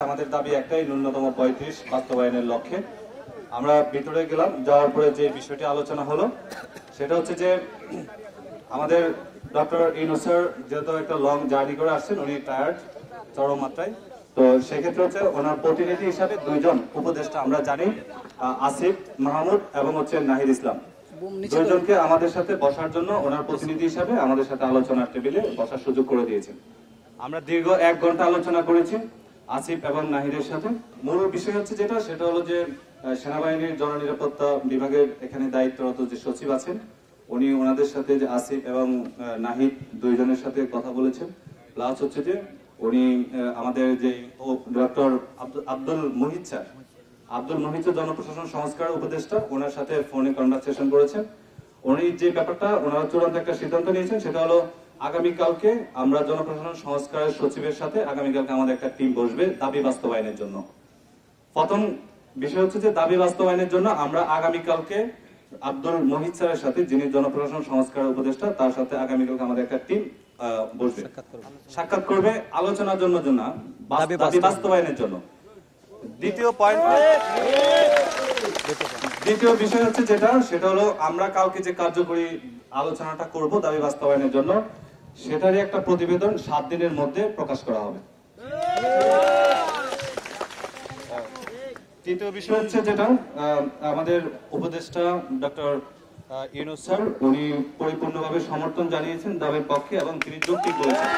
আমাদের দাবি একটাই, ন্যূনতম ৩৫ বাস্তবায়নের লক্ষ্যে আমরা ভিতরে গেলাম। যাওয়ার পরে যে বিষয়টি আলোচনা হলো সেটা হচ্ছে যে আমাদের ডক্টর ইউনূস স্যার যেহেতু একটা লং জার্নি করে আসছেন, উনি টায়ার্ড চরম মাত্রায়। তো সেক্ষেত্রে হচ্ছে ওনার প্রতিনিধি হিসাবে দুইজন উপদেষ্টা আমরা জানি, আসিফ মাহমুদ এবং হচ্ছে নাহিদ ইসলাম, দুইজনকে আমাদের সাথে বসার জন্য ওনার প্রতিনিধি হিসাবে আমাদের সাথে আলোচনার টেবিলে বসার সুযোগ করে দিয়েছেন। আমরা দীর্ঘ 1 ঘন্টা আলোচনা করেছি আসিফ এবং নাহিদের সাথে। মূল বিষয় হচ্ছে সেটা হলো যে সেনাবাহিনীর জননিরাপত্তা বিভাগের এখানে দায়িত্বরত যে সচিব আছেন, উনি ওনাদের সাথে যে আসিফ এবং নাহিদ দুইজনের সাথে কথা বলেছেন। প্লাস হচ্ছে যে উনি আমাদের যে ডক্টর আব্দুল মুহিত স্যার জনপ্রশাসন সংস্কার উপদেষ্টা, ওনার সাথে ফোনে কনভারসেশন করেছেন। উনি যে ব্যাপারটা ওনারা চূড়ান্ত একটা সিদ্ধান্ত নিয়েছেন, সেটা হলো আগামীকালকে আমরা জনপ্রশাসন সংস্কারের সচিবের সাথে আগামীকালকে আমাদের একটা টিম বসবে দাবি বাস্তবায়নের জন্য। প্রথম বিষয় হচ্ছে যে দাবি বাস্তবায়নের জন্য আমরা আগামীকালকে আব্দুল মুহিত স্যারের সাথে, যিনি জনপ্রশাসন সংস্কার উপদেষ্টা, তার সাথে আগামীকালকে আমাদের একটা টিম বসবে, সাক্ষাৎ করবে আলোচনার জন্য দাবি বাস্তবায়নের জন্য। দ্বিতীয় বিষয় হচ্ছে সেটা হলো আমরা কালকে যে কার্যকরী আলোচনাটা করব দাবি বাস্তবায়নের জন্য, সেটারই একটা প্রতিবেদন 7 দিনের মধ্যে প্রকাশ করা হবে। তৃতীয় বিষয় হচ্ছে আমাদের উপদেষ্টা ডক্টর ইউনূস স্যার, উনি পরিপূর্ণভাবে সমর্থন জানিয়েছেন দাবির পক্ষে এবং তিনি যুক্তি করেছেন।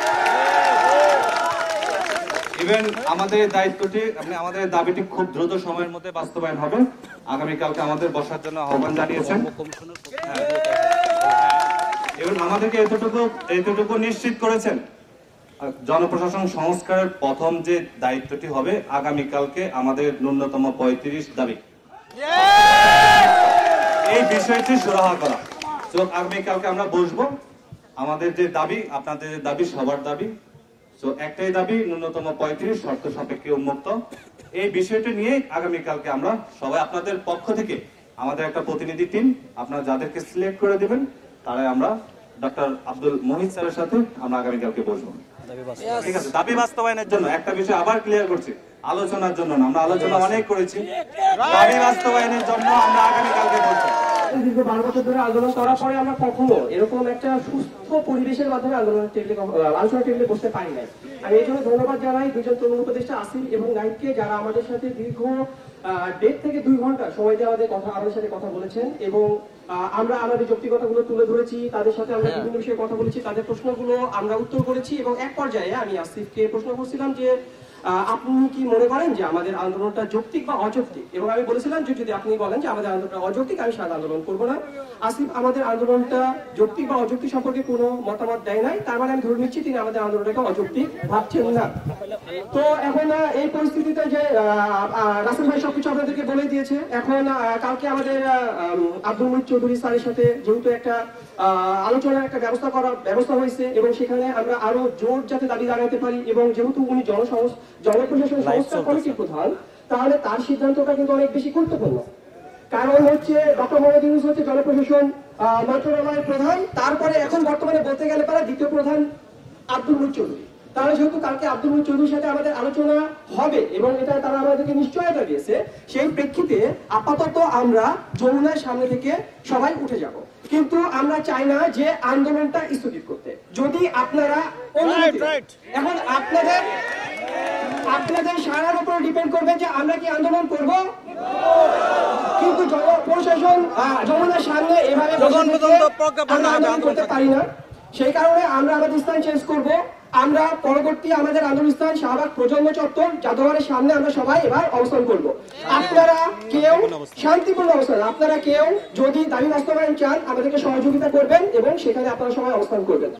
ইভেন আমাদের আমাদের দাবিটি খুব দ্রুত সময়ের মধ্যে বাস্তবায়ন হবে। আগামীকালকে আমাদের বসার জন্য আহ্বান জানিয়েছেন এবং আমাদেরকে এতটুকু নিশ্চিত করেছেন, জনপ্রশাসন সংস্কারের প্রথম যে দায়িত্বটি হবে আগামীকালকে আমাদের ন্যূনতম ৩৫ দাবি, এই বিষয়টি সুরাহা করা। তো আগামীকালকে আমরা বসবো, আমাদের যে দাবি, আপনাদের যে দাবি, সবার দাবি, তো একটাই দাবি, ন্যূনতম ৩৫ শর্ত সাপেক্ষে উন্মুক্ত। এই বিষয়টি নিয়ে আগামীকালকে আমরা সবাই আপনাদের পক্ষ থেকে আমাদের একটা প্রতিনিধি টিম, আপনারা যাদেরকে সিলেক্ট করে দিবেন, তারাই আমরা ডক্টর আব্দুল মুহিত স্যারের সাথে আমরা আগামীকালকে বসবো। ঠিক আছে, দাবি বাস্তবায়নের জন্য একটা বিষয় আবার ক্লিয়ার করছি, আলোচনার জন্য না। আমরা আলোচনা অনেক করেছি, দাবি বাস্তবায়নের জন্য আমরা আগামীকালকে বসবো। দীর্ঘ 12 বছর ধরে আন্দোলন করার পরে আমরা কখনো এরকম একটা সুস্থ পরিবেশের মাধ্যমে আলোচনা টেবিলে বসতে পারি নাই। আমি এই জন্য ধন্যবাদ জানাই দুজন তরুণ উপদেষ্টা আসিফ এবং নাহিদকে, যারা আমাদের সাথে দীর্ঘ 1.5 থেকে 2 ঘন্টা সময় দিয়ে আমাদের সাথে কথা বলেছেন এবং আমরা আমাদের যৌক্তিকতাগুলো তুলে ধরেছি, তাদের সাথে আমরা বিভিন্ন বিষয়ে কথা বলেছি, তাদের প্রশ্নগুলো আমরা উত্তর করেছি এবং এক পর্যায়ে আমি আসিফকে প্রশ্ন করছিলাম যে আপনি কি মনে করেন যে আমাদের আন্দোলনটা যৌক্তিক বা অযৌক্তিক, এবং আমি বলেছিলাম যে যদি আপনি বলেন যে আমাদের আন্দোলনটা অযৌক্তিক, আমি সারা আন্দোলন করবো না। আসিফ আমাদের আন্দোলনটা যৌক্তিক বা অযৌক্তিক সম্পর্কে কোনো মতামত দেয় নাই, তার মানে আমি ধরে নিচ্ছি তিনি আমাদের আন্দোলনটাকে অযৌক্তিক ভাবছেন না। তো এখন এই পরিস্থিতিতে যে রাসেল ভাই সবকিছু আপনাদেরকে বলে দিয়েছে, এখন কালকে আমাদের আব্দুল মুহিত চৌধুরী স্যারের সাথে যেহেতু একটা আলোচনার একটা ব্যবস্থা হয়েছে এবং সেখানে আমরা আরো জোর যাতে দাবি জানাতে পারি, এবং যেহেতু উনি জনপ্রশাসন সংস্কার কমিটির প্রধান, তাহলে তার সিদ্ধান্তটা কিন্তু অনেক বেশি গুরুত্বপূর্ণ। কারণ হচ্ছে ডক্টর মোহাম্মদ ইউনূস হচ্ছে জনপ্রশাসন মন্ত্রণালয়ের প্রধান, তারপরে এখন বর্তমানে বলতে গেলে পারে দ্বিতীয় প্রধান আব্দুল মুহিত চৌধুরী। তাহলে যেহেতু কালকে আব্দুল মুহিত চৌধুরীর সাথে আমাদের আলোচনা হবে এবং এটা তারা আমাদেরকে নিশ্চয়তা দিয়েছে, সেই প্রেক্ষিতে আপাতত আমরা যমুনার সামনে থেকে সবাই উঠে যাব, কিন্তু আমরা চাই না যে আন্দোলনটা স্থগিত করতে। যদি আপনারা এখন আপনাদের সারার উপর ডিপেন্ড করবে যে আমরা কি আন্দোলন করব, কিন্তু প্রশাসন যমুনার সামনে এভাবে আন্দোলন করতে পারি না। সেই কারণে আমরা আমাদের স্থান চেঞ্জ করব। আমরা পরবর্তী আমাদের আন্দোলন স্থান শাহবাগ প্রজন্ম চত্বর জাদুঘরের সামনে আমরা সবাই এবার অবস্থান করব। আপনারা কেউ শান্তিপূর্ণ অবস্থান, আপনারা কেউ যদি দাবি বাস্তবায়ন চান আমাদেরকে সহযোগিতা করবেন এবং সেখানে আপনারা সবাই অবস্থান করবেন।